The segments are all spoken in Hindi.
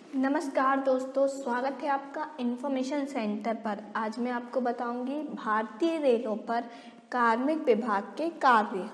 नमस्कार दोस्तों, स्वागत है आपका इन्फॉर्मेशन सेंटर पर। आज मैं आपको बताऊंगी भारतीय रेलों पर कार्मिक विभाग के कार्य।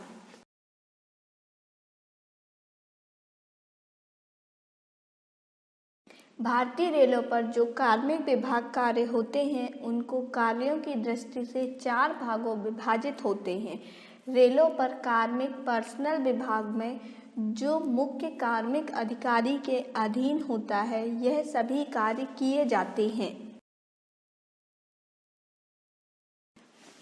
भारतीय रेलों पर जो कार्मिक विभाग कार्य होते हैं उनको कार्यों की दृष्टि से 4 भागों विभाजित होते हैं। रेलों पर कार्मिक पर्सनल विभाग में जो मुख्य कार्मिक अधिकारी के अधीन होता है, यह सभी कार्य किए जाते हैं।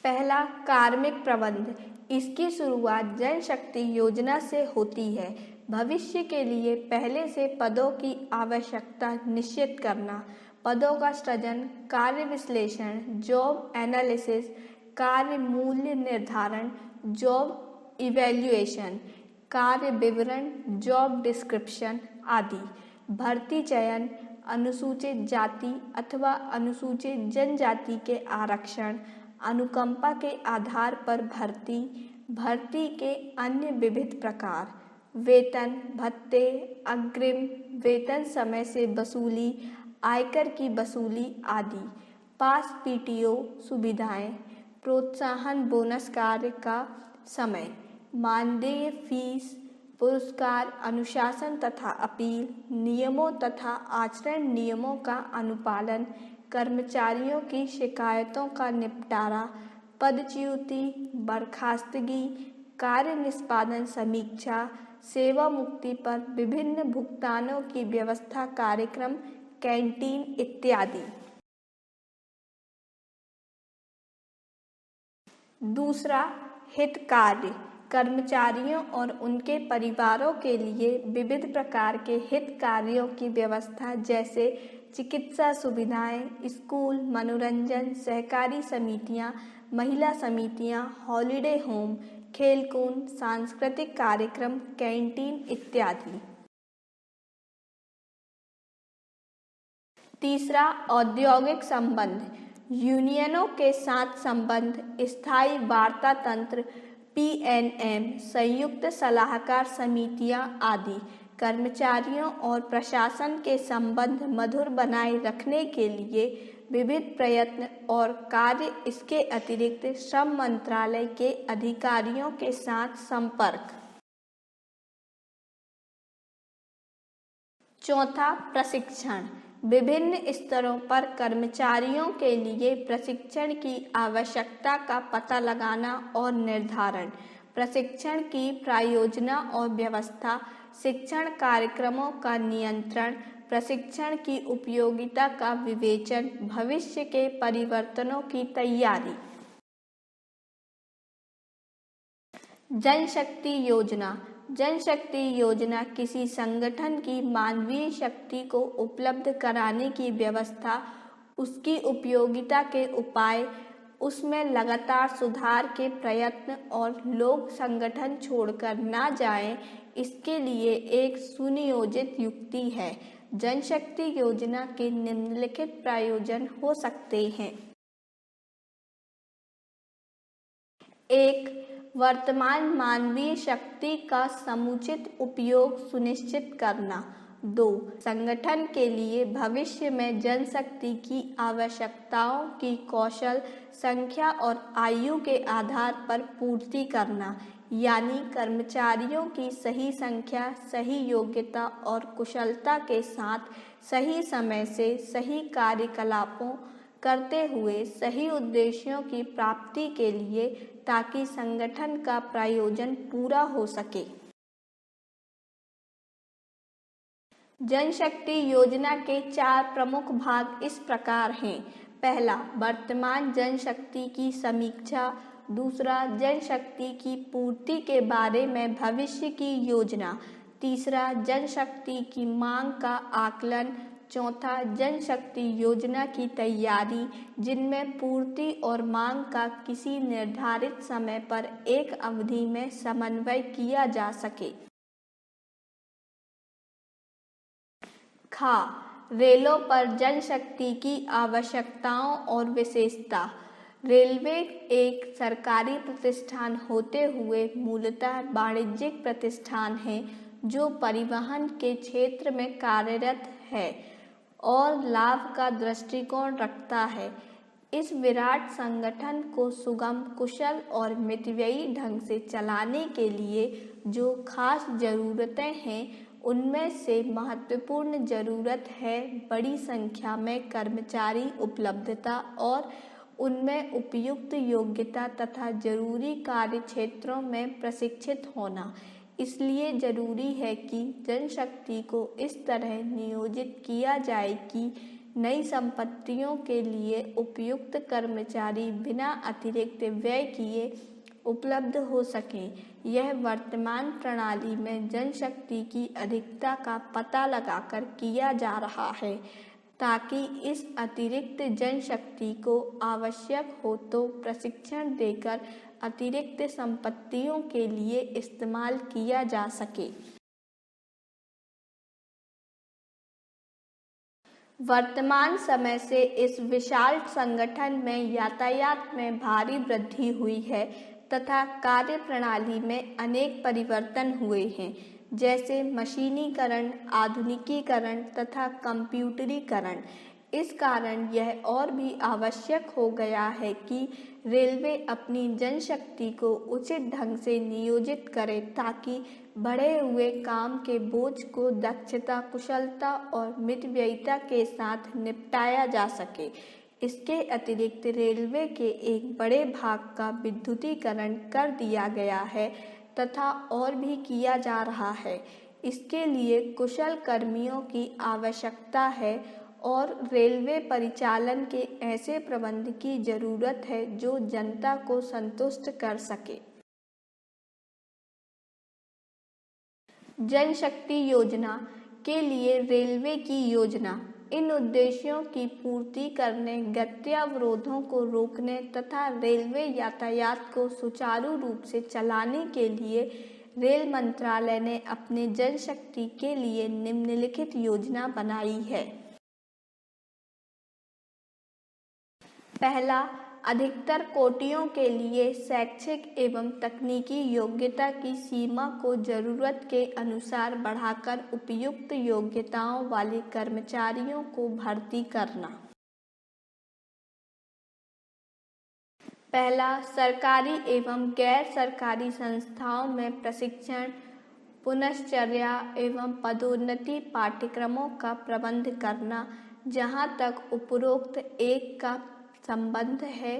पहला, कार्मिक प्रबंध। इसकी शुरुआत जनशक्ति योजना से होती है। भविष्य के लिए पहले से पदों की आवश्यकता निश्चित करना, पदों का सृजन, कार्य विश्लेषण, जॉब एनालिसिस, कार्य मूल्य निर्धारण, जॉब इवैल्यूएशन, कार्य विवरण, जॉब डिस्क्रिप्शन आदि। भर्ती चयन, अनुसूचित जाति अथवा अनुसूचित जनजाति के आरक्षण, अनुकंपा के आधार पर भर्ती, भर्ती के अन्य विविध प्रकार, वेतन, भत्ते, अग्रिम, वेतन समय से वसूली, आयकर की वसूली आदि। पास पीटीओ सुविधाएं, प्रोत्साहन बोनस, कार्य का समय, मानदेय, फीस, पुरस्कार, अनुशासन तथा अपील, नियमों तथा आचरण नियमों का अनुपालन, कर्मचारियों की शिकायतों का निपटारा, पदच्युति, बर्खास्तगी, कार्य निष्पादन समीक्षा, सेवा मुक्ति पर विभिन्न भुगतानों की व्यवस्था, कार्यक्रम, कैंटीन इत्यादि। दूसरा, हित कार्य। कर्मचारियों और उनके परिवारों के लिए विविध प्रकार के हित कार्यों की व्यवस्था, जैसे चिकित्सा सुविधाएं, स्कूल, मनोरंजन, सहकारी समितियां, महिला समितियां, हॉलिडे होम, खेलकूद, सांस्कृतिक कार्यक्रम, कैंटीन इत्यादि। तीसरा, औद्योगिक संबंध। यूनियनों के साथ संबंध, स्थायी वार्ता तंत्र, पीएनएम, संयुक्त सलाहकार समितियां आदि। कर्मचारियों और प्रशासन के संबंध मधुर बनाए रखने के लिए विविध प्रयत्न और कार्य। इसके अतिरिक्त श्रम मंत्रालय के अधिकारियों के साथ संपर्क। चौथा, प्रशिक्षण। विभिन्न स्तरों पर कर्मचारियों के लिए प्रशिक्षण की आवश्यकता का पता लगाना और निर्धारण, प्रशिक्षण की प्रायोजना और व्यवस्था, शिक्षण कार्यक्रमों का नियंत्रण, प्रशिक्षण की उपयोगिता का विवेचन, भविष्य के परिवर्तनों की तैयारी। जनशक्ति योजना। जनशक्ति योजना किसी संगठन की मानवीय शक्ति को उपलब्ध कराने की व्यवस्था, उसकी उपयोगिता के उपाय, उसमें लगातार सुधार के प्रयत्न और लोग संगठन छोड़कर ना जाएं, इसके लिए एक सुनियोजित युक्ति है। जनशक्ति योजना के निम्नलिखित प्रयोजन हो सकते हैं। 1. वर्तमान मानवीय शक्ति का समुचित उपयोग सुनिश्चित करना। 2. संगठन के लिए भविष्य में जनशक्ति की आवश्यकताओं की कौशल, संख्या और आयु के आधार पर पूर्ति करना, यानी कर्मचारियों की सही संख्या, सही योग्यता और कुशलता के साथ सही समय से सही कार्यकलापों करते हुए सही उद्देश्यों की प्राप्ति के लिए, ताकि संगठन का प्रयोजन पूरा हो सके। जनशक्ति योजना के 4 प्रमुख भाग इस प्रकार हैं। पहला, वर्तमान जनशक्ति की समीक्षा। दूसरा, जनशक्ति की पूर्ति के बारे में भविष्य की योजना। तीसरा, जनशक्ति की मांग का आकलन। चौथा, जनशक्ति योजना की तैयारी, जिनमें पूर्ति और मांग का किसी निर्धारित समय पर एक अवधि में समन्वय किया जा सके। खा, रेलों पर जनशक्ति की आवश्यकताओं और विशेषता। रेलवे एक सरकारी प्रतिष्ठान होते हुए मूलतः वाणिज्यिक प्रतिष्ठान है जो परिवहन के क्षेत्र में कार्यरत है। और लाभ का दृष्टिकोण रखता है। इस विराट संगठन को सुगम, कुशल और मितव्ययी ढंग से चलाने के लिए जो खास ज़रूरतें हैं, उनमें से महत्वपूर्ण ज़रूरत है बड़ी संख्या में कर्मचारी उपलब्धता और उनमें उपयुक्त योग्यता तथा जरूरी कार्य क्षेत्रों में प्रशिक्षित होना। इसलिए जरूरी है कि जनशक्ति को इस तरह नियोजित किया जाए कि नई संपत्तियों के लिए उपयुक्त कर्मचारी बिना अतिरिक्त व्यय किए उपलब्ध हो सकें। यह वर्तमान प्रणाली में जनशक्ति की अधिकता का पता लगाकर किया जा रहा है, ताकि इस अतिरिक्त जनशक्ति को आवश्यक हो तो प्रशिक्षण देकर अतिरिक्त संपत्तियों के लिए इस्तेमाल किया जा सके। वर्तमान समय से इस विशाल संगठन में यातायात में भारी वृद्धि हुई है तथा कार्य प्रणाली में अनेक परिवर्तन हुए हैं, जैसे मशीनीकरण, आधुनिकीकरण तथा कंप्यूटरीकरण। इस कारण यह और भी आवश्यक हो गया है कि रेलवे अपनी जनशक्ति को उचित ढंग से नियोजित करे, ताकि बढ़े हुए काम के बोझ को दक्षता, कुशलता और मितव्ययिता के साथ निपटाया जा सके। इसके अतिरिक्त रेलवे के एक बड़े भाग का विद्युतीकरण कर दिया गया है तथा और भी किया जा रहा है। इसके लिए कुशल कर्मियों की आवश्यकता है और रेलवे परिचालन के ऐसे प्रबंध की जरूरत है जो जनता को संतुष्ट कर सके। जनशक्ति योजना के लिए रेलवे की योजना। इन उद्देश्यों की पूर्ति करने, गत्यावरोधों को रोकने तथा रेलवे यातायात को सुचारू रूप से चलाने के लिए रेल मंत्रालय ने अपने जनशक्ति के लिए निम्नलिखित योजना बनाई है। पहला, अधिकतर कोटियों के लिए शैक्षिक एवं तकनीकी योग्यता की सीमा को जरूरत के अनुसार बढ़ाकर उपयुक्त योग्यताओं वाले कर्मचारियों को भर्ती करना। पहला, सरकारी एवं गैर सरकारी संस्थाओं में प्रशिक्षण, पुनश्चर्या एवं पदोन्नति पाठ्यक्रमों का प्रबंध करना। जहाँ तक उपरोक्त एक का संबंध है,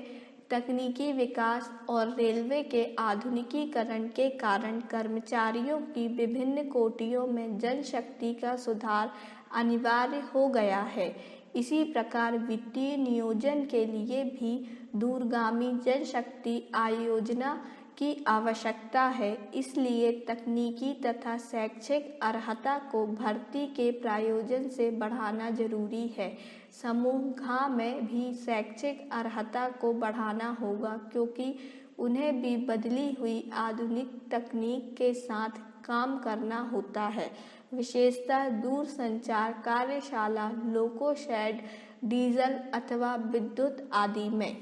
तकनीकी विकास और रेलवे के आधुनिकीकरण के कारण कर्मचारियों की विभिन्न कोटियों में जनशक्ति का सुधार अनिवार्य हो गया है। इसी प्रकार वित्तीय नियोजन के लिए भी दूरगामी जनशक्ति आयोजना की आवश्यकता है। इसलिए तकनीकी तथा शैक्षिक अर्हता को भर्ती के प्रायोजन से बढ़ाना जरूरी है। समूह घ में भी शैक्षिक अर्हता को बढ़ाना होगा, क्योंकि उन्हें भी बदली हुई आधुनिक तकनीक के साथ काम करना होता है, विशेषतः दूरसंचार कार्यशाला, लोको शेड, डीजल अथवा विद्युत आदि में।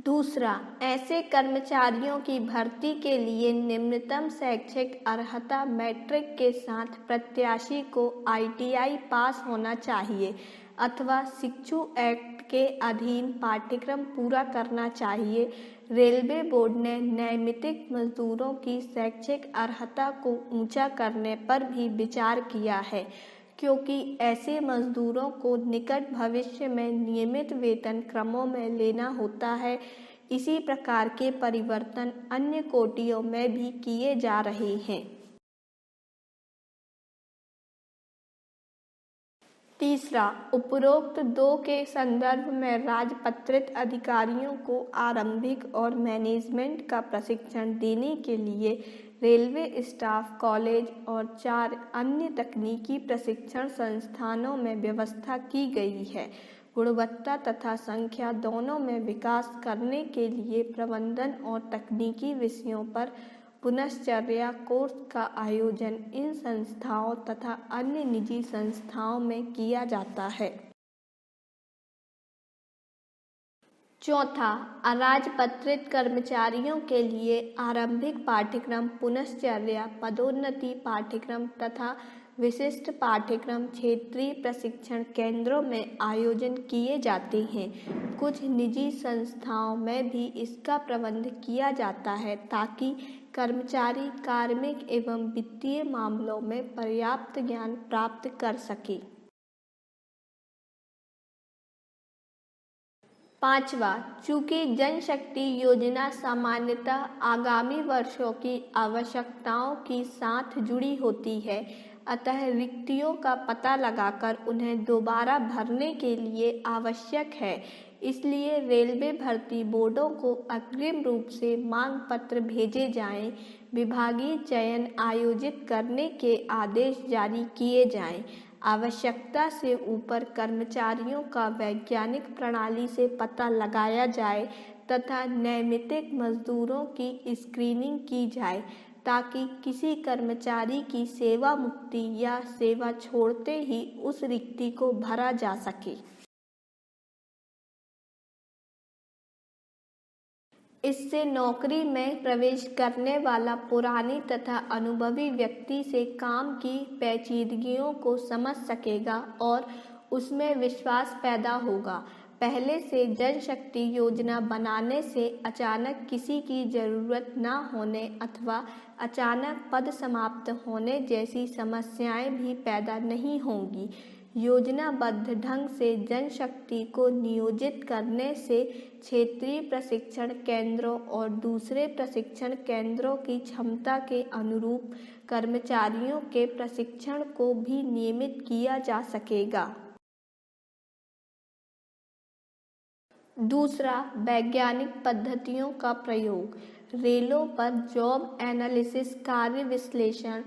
दूसरा, ऐसे कर्मचारियों की भर्ती के लिए निम्नतम शैक्षिक अर्हता मैट्रिक के साथ प्रत्याशी को ITI पास होना चाहिए अथवा शिक्षु एक्ट के अधीन पाठ्यक्रम पूरा करना चाहिए। रेलवे बोर्ड ने नैमित्तिक मजदूरों की शैक्षिक अर्हता को ऊंचा करने पर भी विचार किया है, क्योंकि ऐसे मजदूरों को निकट भविष्य में नियमित वेतन क्रमों में लेना होता है। इसी प्रकार के परिवर्तन अन्य कोटियों में भी किए जा रहे हैं। तीसरा, उपरोक्त दो के संदर्भ में राजपत्रित अधिकारियों को आरंभिक और मैनेजमेंट का प्रशिक्षण देने के लिए रेलवे स्टाफ कॉलेज और 4 अन्य तकनीकी प्रशिक्षण संस्थानों में व्यवस्था की गई है। गुणवत्ता तथा संख्या दोनों में विकास करने के लिए प्रबंधन और तकनीकी विषयों पर पुनश्चर्या कोर्स का आयोजन इन संस्थाओं तथा अन्य निजी संस्थाओं में किया जाता है। चौथा, अराजपत्रित कर्मचारियों के लिए आरंभिक पाठ्यक्रम, पुनश्चर्या, पदोन्नति पाठ्यक्रम तथा विशिष्ट पाठ्यक्रम क्षेत्रीय प्रशिक्षण केंद्रों में आयोजन किए जाते हैं। कुछ निजी संस्थाओं में भी इसका प्रबंध किया जाता है ताकि कर्मचारी कार्मिक एवं वित्तीय मामलों में पर्याप्त ज्ञान प्राप्त कर सके। पांचवा, चूंकि जनशक्ति योजना सामान्यतः आगामी वर्षों की आवश्यकताओं के साथ जुड़ी होती है, अतः रिक्तियों का पता लगाकर उन्हें दोबारा भरने के लिए आवश्यक है। इसलिए रेलवे भर्ती बोर्डों को अग्रिम रूप से मांग पत्र भेजे जाएं, विभागीय चयन आयोजित करने के आदेश जारी किए जाएं, आवश्यकता से ऊपर कर्मचारियों का वैज्ञानिक प्रणाली से पता लगाया जाए तथा नैमित्तिक मजदूरों की स्क्रीनिंग की जाए ताकि किसी कर्मचारी की सेवा मुक्ति या सेवा छोड़ते ही उस रिक्ति को भरा जा सके। इससे नौकरी में प्रवेश करने वाला पुरानी तथा अनुभवी व्यक्ति से काम की पेचीदगियों को समझ सकेगा और उसमें विश्वास पैदा होगा। पहले से जनशक्ति योजना बनाने से अचानक किसी की जरूरत न होने अथवा अचानक पद समाप्त होने जैसी समस्याएं भी पैदा नहीं होंगी। योजनाबद्ध ढंग से जनशक्ति को नियोजित करने से क्षेत्रीय प्रशिक्षण केंद्रों और दूसरे प्रशिक्षण केंद्रों की क्षमता के अनुरूप कर्मचारियों के प्रशिक्षण को भी नियमित किया जा सकेगा। दूसरा, वैज्ञानिक पद्धतियों का प्रयोग। रेलों पर जॉब एनालिसिस, कार्य विश्लेषण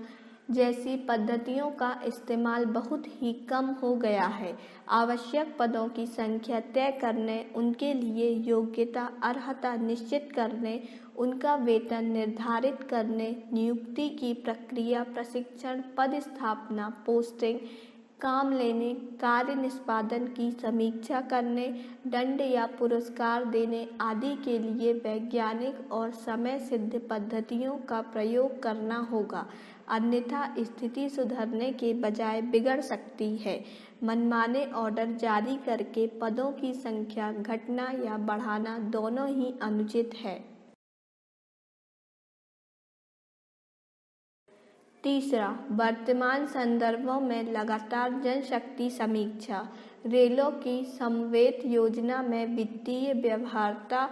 जैसी पद्धतियों का इस्तेमाल बहुत ही कम हो गया है। आवश्यक पदों की संख्या तय करने, उनके लिए योग्यता अर्हता निश्चित करने, उनका वेतन निर्धारित करने, नियुक्ति की प्रक्रिया, प्रशिक्षण, पद स्थापना, पोस्टिंग, काम लेने, कार्य निष्पादन की समीक्षा करने, दंड या पुरस्कार देने आदि के लिए वैज्ञानिक और समय सिद्ध पद्धतियों का प्रयोग करना होगा, अन्यथा स्थिति सुधरने के बजाय बिगड़ सकती है। मनमाने ऑर्डर जारी करके पदों की संख्या घटाना या बढ़ाना दोनों ही अनुचित है। तीसरा, वर्तमान संदर्भों में लगातार जनशक्ति समीक्षा। रेलों की समवेत योजना में वित्तीय व्यवहार्यता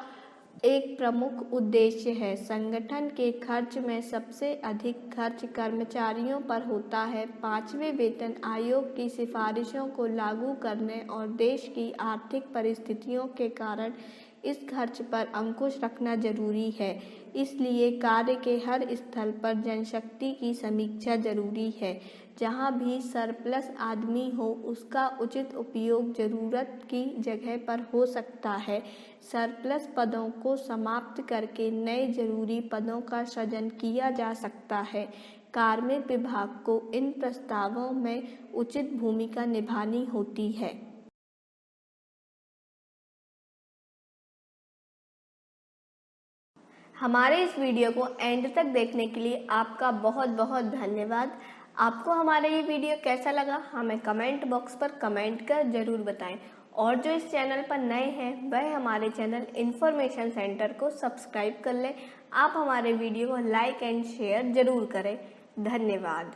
एक प्रमुख उद्देश्य है। संगठन के खर्च में सबसे अधिक खर्च कर्मचारियों पर होता है। 5वें वेतन आयोग की सिफारिशों को लागू करने और देश की आर्थिक परिस्थितियों के कारण इस खर्च पर अंकुश रखना जरूरी है। इसलिए कार्य के हर स्तर पर जनशक्ति की समीक्षा जरूरी है। जहां भी सरप्लस आदमी हो उसका उचित उपयोग जरूरत की जगह पर हो सकता है। सरप्लस पदों को समाप्त करके नए जरूरी पदों का सृजन किया जा सकता है। कार्मिक विभाग को इन प्रस्तावों में उचित भूमिका निभानी होती है। हमारे इस वीडियो को एंड तक देखने के लिए आपका बहुत बहुत धन्यवाद। आपको हमारा ये वीडियो कैसा लगा हमें कमेंट बॉक्स पर कमेंट कर ज़रूर बताएं और जो इस चैनल पर नए हैं वह हमारे चैनल इन्फॉर्मेशन सेंटर को सब्सक्राइब कर लें। आप हमारे वीडियो को लाइक एंड शेयर ज़रूर करें। धन्यवाद।